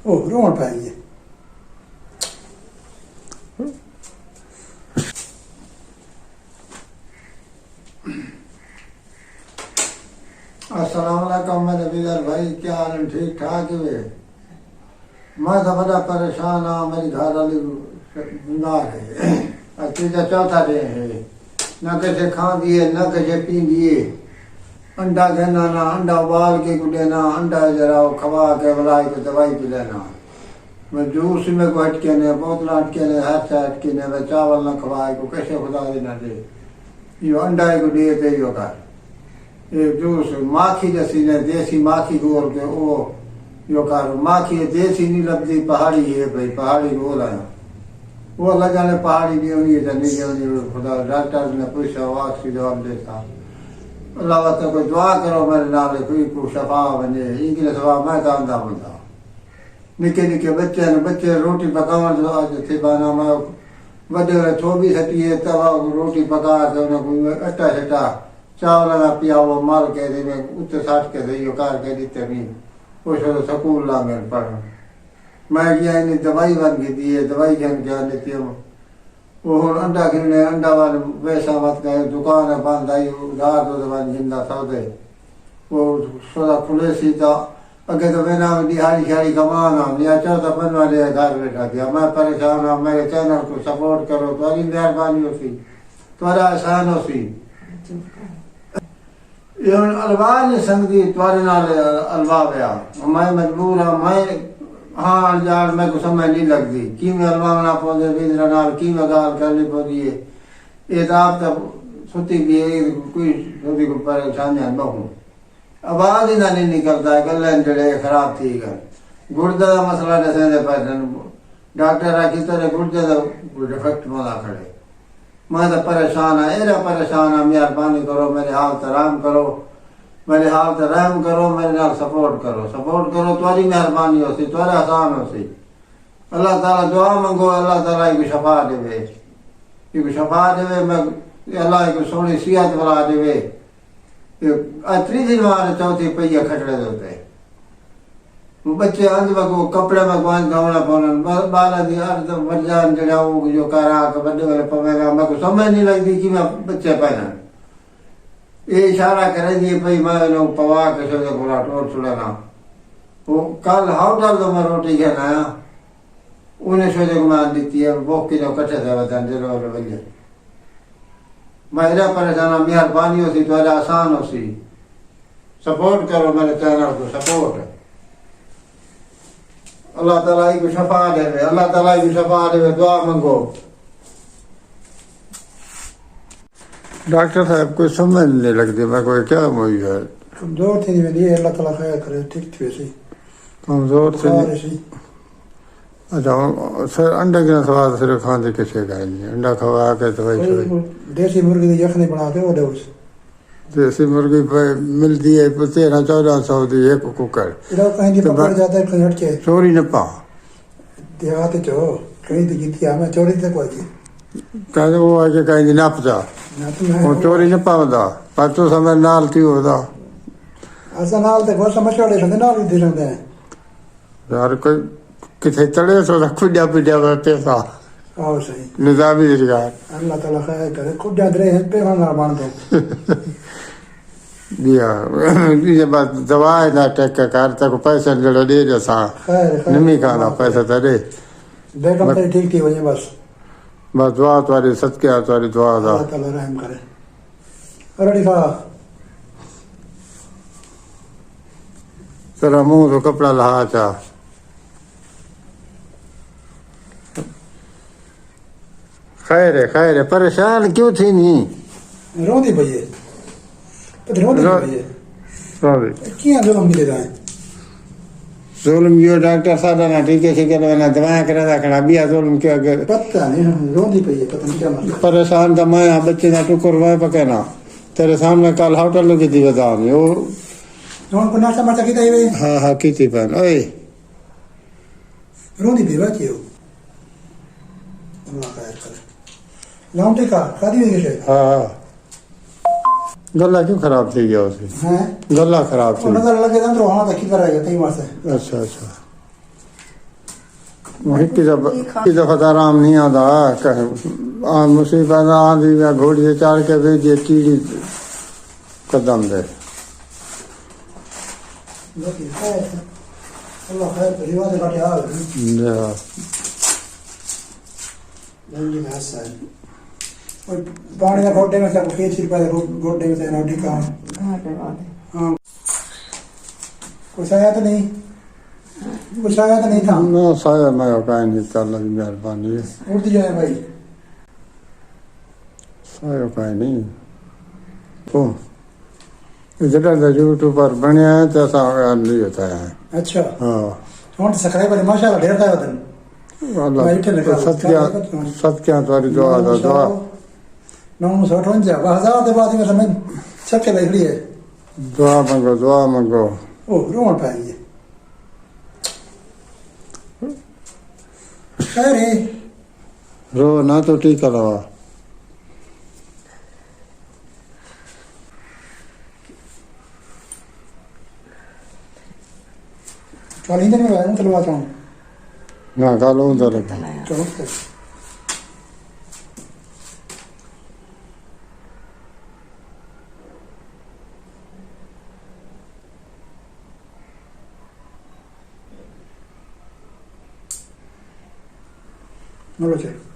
ओ रोन पै गई अस्सलाम वालेकुम मेरे बिदर भाई, क्या हाल है? ठीक ठाक है। मैं तो बड़ा परेशान हाँ, मेरी घर वाली बीमार है। तीजा चौथा डे है, न कैसे खा दिए न कैसे पी दिए। अंडा देना ना, अंडा उबाल के को देना, अंडा जरा खवा के बुलाई को दवाई पी लेना। मैं जूस में को हटके ने, बोतल हटके ने, हाथ से हटके ने, मैं चावल न खवाए को कैसे खुदा देना दे। यो अंडा को दिए थे यो कर एक जूस माखी जैसी ने, देसी माखी गोल के वो यो कर। माखी देसी नहीं लगती, पहाड़ी है भाई, पहाड़ी गोल है वो लगा ने, पहाड़ी नहीं होनी है नहीं होनी। खुदा डॉक्टर ने पूछा, वाक से जवाब देता अल्लाह तो कोई दुआ करो मेरे नाल कोई को शफा बने। इनके सवा मैं तो आंदा बंदा निके निके बच्चे ने, बच्चे रोटी पकावन जो आज थे बाना मैं वडे थोबी सटी है तवा रोटी पका के उन्हें अट्टा छटा चावल का पियाओ माल के दे में उत्ते साठ के दे यो कार के दीते भी वो स्कूल ला में पढ़। मैं गया इन्हें दवाई बन के दी है, दवाई जन क्या देती हूँ वो हम अंडा गिरने अंडा वाले वैसा मत गए दुकान है बंद आई उधार दो दवाई जिंदा सौदे वो सोदा खुले सी तो अगे तो मैंने दिहाड़ी शाड़ी कमाना या चौथा बनवा लिया घर बैठा दिया। मैं परेशान हूँ, मेरे चैनल को सपोर्ट करो, तुम्हारी मेहरबानी हो सी, तुम्हारा एहसान हो सी। अलवा नहीं सकती तुम्हारे नाल अलवा गया, मैं मजबूर हाँ। मैं हाँ जान मैं को समझ नहीं लगती कि मैं अलवाना पौधे बिजरा नाल की मैं गाल करनी पौधी है। ये तो आप तब सुती भी कोई सुती को परेशानी है बहु आवाज ही ना नहीं निकलता है। गलें जड़े खराब थी कर गुर्दे का मसला दसे पैसे डॉक्टर आखी तरह गुर्दे का डिफेक्ट मना खड़े। मैं तो परेशान है, एरा परेशान है। मेहरबानी करो मेरे हाल तराम करो, मेरे हाल से रहम करो, मेरे नाल सपोर्ट करो, सपोर्ट करो। तुम्हारी मेहरबानी हो सी, तुम्हारा आसान हो सी। अल्लाह ताला दुआ मंगो, अल्लाह ताला को शफा देवे, इको शफा देवे। मैं अल्लाह को सोनी सेहत बना देवे। तीसरी बार चौथी पहिया खटड़े देते बच्चे अंज को कपड़े में कौन गावना पौन बाला दी अर्ध वरजान जड़ा वो जो करा के बड़े वाले पवेगा। मैं को समझ नहीं लगती कि मैं बच्चे पहना ये इशारा करे दिए भाई मैं लोग पवा के सोचे पूरा टोट छुड़ाना। वो कल होटल तो मैं रोटी खाना उन्हें सोचे को मैं देती है वो किलो कट्ठे थे बता जरूर बजे मेरा परेशान। मेहरबानी हो सी, तुम्हारा आसान हो सी, सपोर्ट करो मेरे चैनल को सपोर्ट। अल्लाह ताला को शफा देवे, अल्लाह ताला को शफा देवे, दुआ मंगो। डॉक्टर साहब कोई समझ नहीं लगती मैं कोई क्या हुई है। कमजोर थी नहीं, अल्लाह ताला खैर करे, ठीक थी वैसे कमजोर से। अच्छा सर अंडे के स्वाद सिर्फ खाते किसे खाएंगे अंडा खवा के दवाई देसी मुर्गी की यखनी बना के वो दो। देसी मुर्गी मिलती है 1300-1400 की एक कुकर। चोरी न पा देहात चो कहीं तो जीती मैं चोरी तक कोई कहते वो आके कहीं नप जा वो चोरी न पावदा पर तो समय नाल की होदा असा नाल ते बहुत समझौड़े रहंदे नाल भी रहंदे यार कोई किथे तड़े सो खुदा पिड़ा पैसा आओ सही निजामी सरकार अल्लाह ताला खैर करे खुदा दरे पे ना बन दो दिया ये बात दवा है ना टेक कर तक पैसे जड़ा दे जैसा नहीं खाना पैसा तो दे बेगम तो ठीक थी वही बस दुआ तुम्हारी सदके तुम्हारी दुआ दा अल्लाह ताला रहम करे। अरे खा तेरा मुंह तो कपड़ा लहा चा खैर है परेशान क्यों थी नहीं रोंदी भैया पता रोंदी भैया सॉरी क्या जुल्म मिले रहा है जुल्म यो डॉक्टर साहब ना ठीक है ना दवाएं करा खड़ा बिया जुल्म के आगे पता नहीं रोंदी भैया पता नहीं क्या मसला परेशान था मैं बच्चे ना टुकर वाए पकेना तेरे सामने कल होटल लगी थी बता मैं वो कौन को नाश्ता मारता किता है हाँ की थी पन ओए रोंदी भैया क्यों अल्लाह खैर करे लाउंटे का शादी में कैसे हाँ गला क्यों खराब थी गया उसकी हैं गला खराब थी नजर लगे तो वहां तक किधर आएगा कई बार से अच्छा वही की दफा तो आराम नहीं आता मुसीबत आंधी या घोड़ी से चढ़ के भेजिए कीड़ी कदम दे बाकी खैर अल्लाह खैर परिवार का क्या हाल है जल्दी में हंसा है और पानी का घोटे में से खेत छिपा है घोटे में से रोटी का हाँ कुछ आया तो नहीं कुछ आया तो नहीं था ना साया मैं कहीं नहीं कर लगी मेहरबानी उठ जाए भाई साया कहीं नहीं तो जरा यूट्यूब पर बने हैं तो ऐसा नहीं होता है अच्छा हाँ कौन सब्सक्राइबर माशाल्लाह ढेर था उधर सत्या तुम्हारी दुआ दा दुआ 958 1000 ਦੇ ਬਾਅਦ ਮੈਂ ਸਮਝ ਛੱਕੇ ਲੱਗ ਰਹੀ ਹੈ दुआ मांगो ਉਹ ਰੋਣ ਪੈ ਗਈ खैर रो ना तो टीका लगा कल ही नहीं लगाया तलवाता हूँ ना कल उधर चलो no lo sé